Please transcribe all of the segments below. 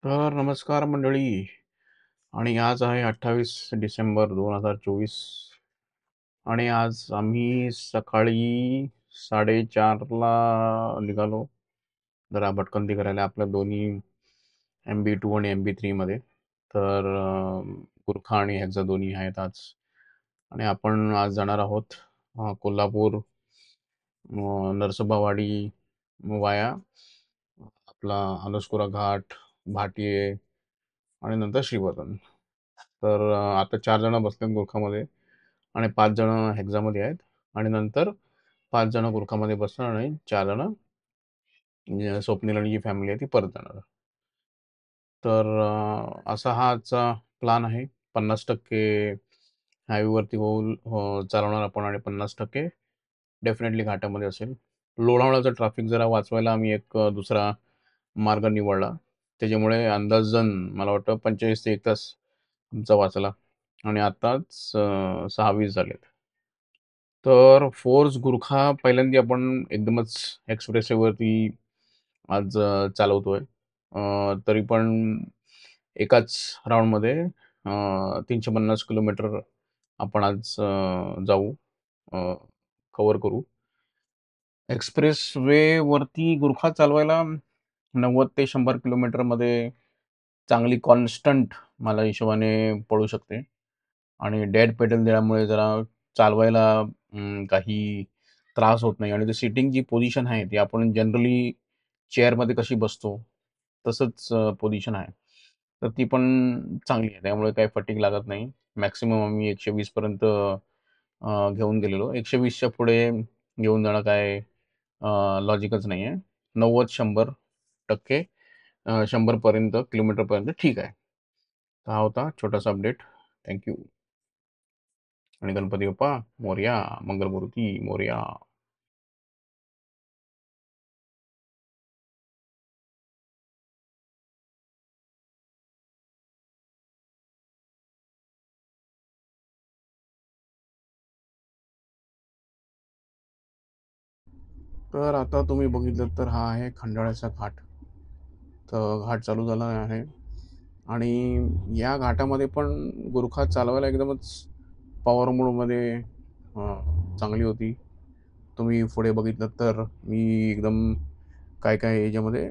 तर नमस्कार मंडळी. आणि आज आहे 28 डिसेंबर 2024. आणि आज आम्ही सकाळी 4:30ला निघालो जरा भटकंती करायला आपल्या दोन्ही MB2 आणि MB3 मध्ये. तर गुरखा आणि हेक्सा दोन्ही आहेत आज. आणि आपण आज जाणार आहोत कोल्हापूर, नरसोबावाडी वाया आपला अनुस्कुरा घाट, भाटिये आणि नंतर श्रीवर्धन. तर आता 4 जण बसलेत गुरखामध्ये आणि 5 जण हेक्झामध्ये आहेत. आणि नंतर 5 जण गुरखामध्ये बसणार आणि 4 जण म्हणजे स्वप्नील आणि जी फॅमिली आहे ती परत जाणार. तर असा हा आजचा प्लान आहे. 50% हायवेवरती चालवणार आपण आणि 50% डेफिनेटली घाटामध्ये असेल. लोणावळ्याचं ट्रॅफिक जरा वाचवायला आम्ही एक दुसरा मार्ग निवडला. त्याच्यामुळे अंदाजन मला वाटतं 45 ते 1 तास आमचा वाचला. आणि आत्ताच 6:20 झालेत. तर फोर्स गुरखा पहिल्यांदा आपण एकदमच एक्सप्रेसवेवरती आज चालवतोय. तरी पण एकाच राऊंडमध्ये 350 किलोमीटर आपण आज जाऊ, कव्हर करू. एक्सप्रेस वेवरती गुरखा चालवायला 90 ते 100 किलोमीटरमध्ये चांगली कॉन्स्टंट मला हिशोबाने पडू शकते. आणि डेड पेडल दिल्यामुळे जरा चालवायला काही त्रास होत नाही. आणि ती सिटिंगची पोझिशन आहे ती आपण जनरली चेअरमध्ये कशी बसतो तसंच पोझिशन आहे. तर ती पण चांगली आहे. त्यामुळे काही फटीग लागत नाही. मॅक्सिमम आम्ही 120 पर्यंत घेऊन गेलेलो. 120च्या पुढे घेऊन जाणं काय लॉजिकच नाही आहे. 90-100% 100 पर्यंत किलोमीटरपर्यंत ठीक आहे. हा होता छोटासा अपडेट. थँक्यू. आणि गणपती बाप्पा मोरया, मंगलमूर्ती मोरया. तर आता तुम्ही बघितलं तर हा आहे खंडाळ्याचा घाट. तर घाट चालू झाला आहे. आणि या घाटामध्ये पण गुरखा चालवायला एकदमच पॉवर मोडमध्ये चांगली होती. तुम्ही पुढे बघितलं तर मी एकदम काय काय याच्यामध्ये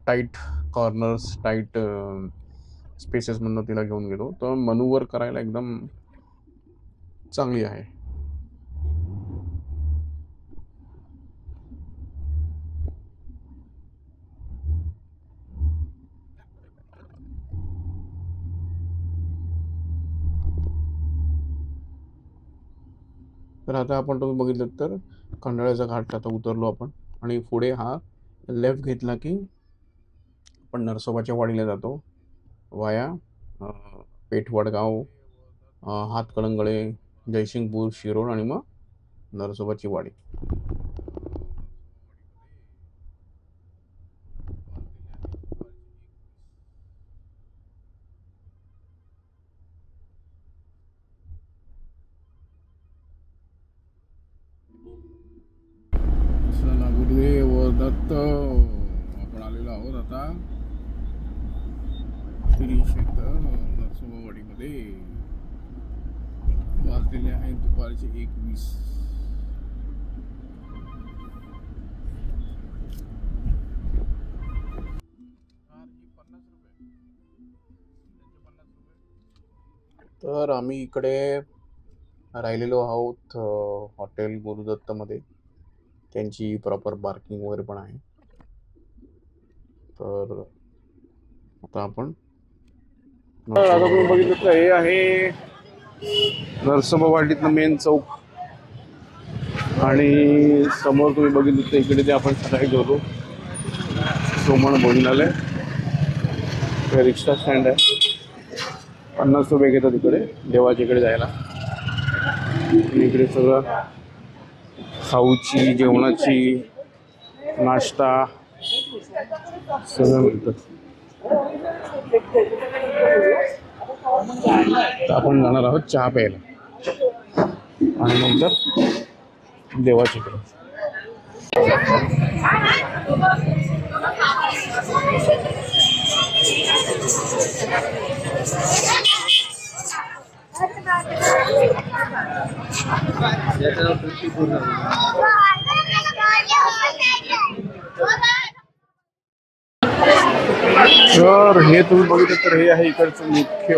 टाईट कॉर्नर्स, टाईट स्पेसेसमधनं तिला घेऊन गेलो. तर मनूवर करायला एकदम चांगली आहे. तर आता आपण तुम्ही बघितलं तर खंडाळ्याचा घाट आता उतरलो आपण. आणि पुढे हा लेफ्ट घेतला की आपण नरसोबाच्या वाडीला जातो वाया पेठ वडगाव, हातकणंगळे, जयसिंगपूर, शिरोळ आणि मग नरसोबाची वाडी. चला गुरुदेव दत्त. आपण आलेलो आहोत आता श्री क्षेत्र नरसोबावाडीमध्ये. वाजलेले आहेत दुपारचे 1:20. तर आम्ही इकडे राहिलेलो आहोत हॉटेल गुरुदत्तमध्ये. त्यांची प्रॉपर पार्किंग वगैरे पण आहे. तर आता आपण आता तुम्ही बघितलं तर हे आहे नरसोबावाडीतलं मेन चौक. आणि समोर तुम्ही बघितलं तर इकडे ते आपण सकाळी गेलो सोमण भोजनालय. रिक्षा स्टँड आहे. 50 रुपये घेतात इकडे देवाच्या इकडे जायला. आणि इकडे सगळं खाऊची, जेवणाची, नाश्ता सगळं मिळतं. तर आपण जाणार आहोत चहा प्यायला आणि नंतर देवाच्या इकडे. तर हे तुम्ही बघितलं तर हे आहे इकडचं मुख्य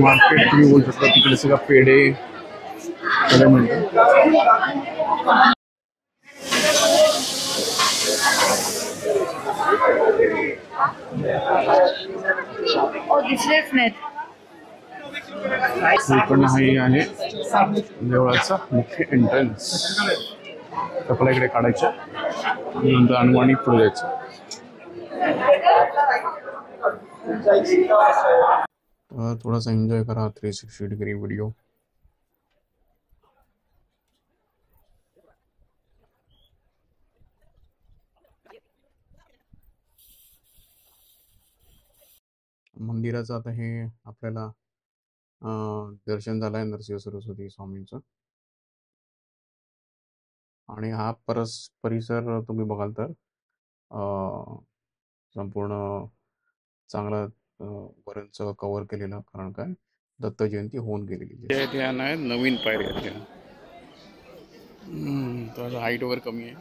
मार्केट. तुम्ही बोलू शकता तिकडे सगळं पेढे सगळं मिळतं. इकडनं हे आहे देवळाचा मुख्य एंट्रन्स. आपल्या इकडे काढायचं आणि नंतर अनवाणी पुढे जायचं. थोडासा एन्जॉय करा 360 डिग्री व्हिडिओ. मंदिराचं आता हे आपल्याला दर्शन झालं आहे नरसिंह सरस्वती स्वामींचं. आणि हा परिसर तुम्ही बघाल तर संपूर्ण चांगला बरंच कव्हर केलेलं. कारण काय दत्त जयंती होऊन गेलेली आहे. नवीन पायरी आहे. तर हाईट वर कमी आहे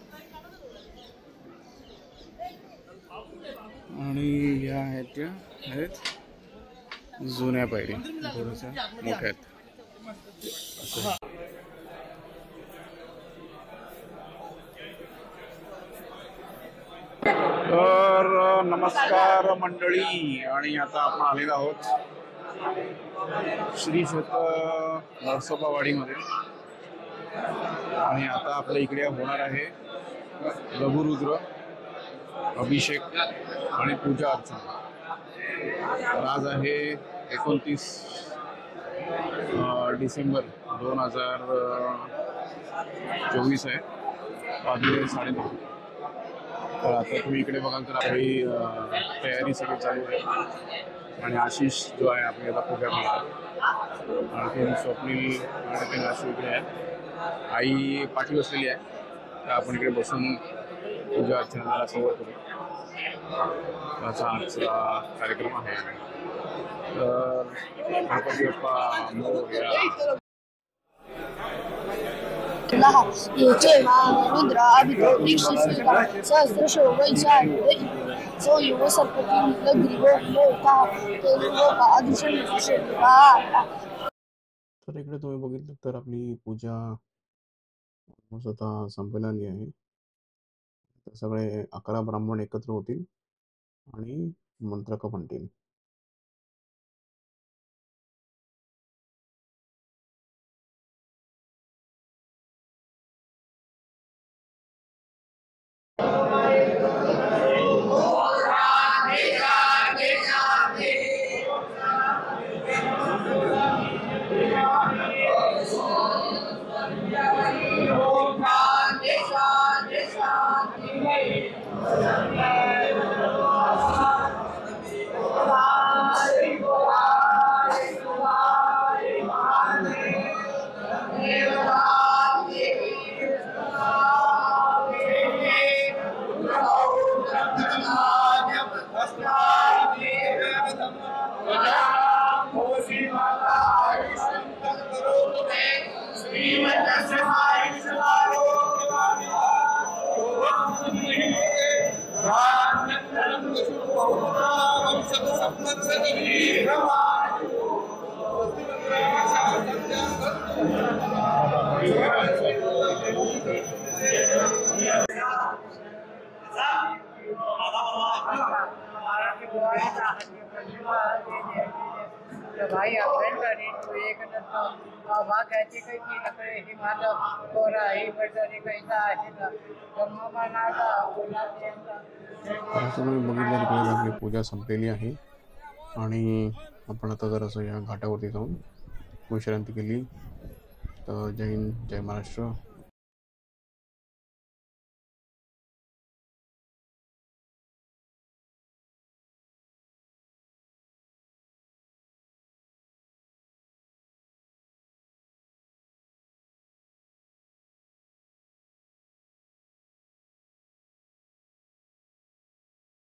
आणि या आहेत त्या आहेत जुन्या पायरी थोड्याशा मोठ्या आहेत. तर नमस्कार मंडळी. आणि आता आपण आलेलो आहोत श्री क्षेत्र नरसोबावाडीमध्ये. आणि आता आपल्या इकडे होणार आहे लघुरुद्र अभिषेक आणि पूजा अर्चना. तर आज आहे 29 डिसेंबर 2024 आहे. वाजले 9:30. तर आता तुम्ही इकडे बघाल तर आपली तयारी सगळी चालू आहे. आणि आशिष जो आहे आपली आता पूजा करणार. आणखी स्वप्नील आणि आशू इकडे आहे. आई पाठी बसलेली आहे. तर आपण इकडे बसून पूजा अर्चनाला सुरुवात करू. असा आजचा कार्यक्रम आहे. तर गणपती बाप्पा मोरया. रुद्र सहस्रशो तर इकडे तुम्ही बघितलं तर आपली पूजा स्वतः संपायला आली आहे. तर सगळे 11 ब्राह्मण एकत्र होतील आणि मंत्रक म्हणतील. भाई आपण एक भाग याची काही नकडे ही माझं कोरा ही बटरी कैसा आहे ना ब्रह्ममानाचा तुम्ही बघितलं की आपली पूजा संपलेली आहे. आणि आपण आता जरासं या घाटावरती जाऊन विश्रांती केली. तर जय हिंद, जय महाराष्ट्र.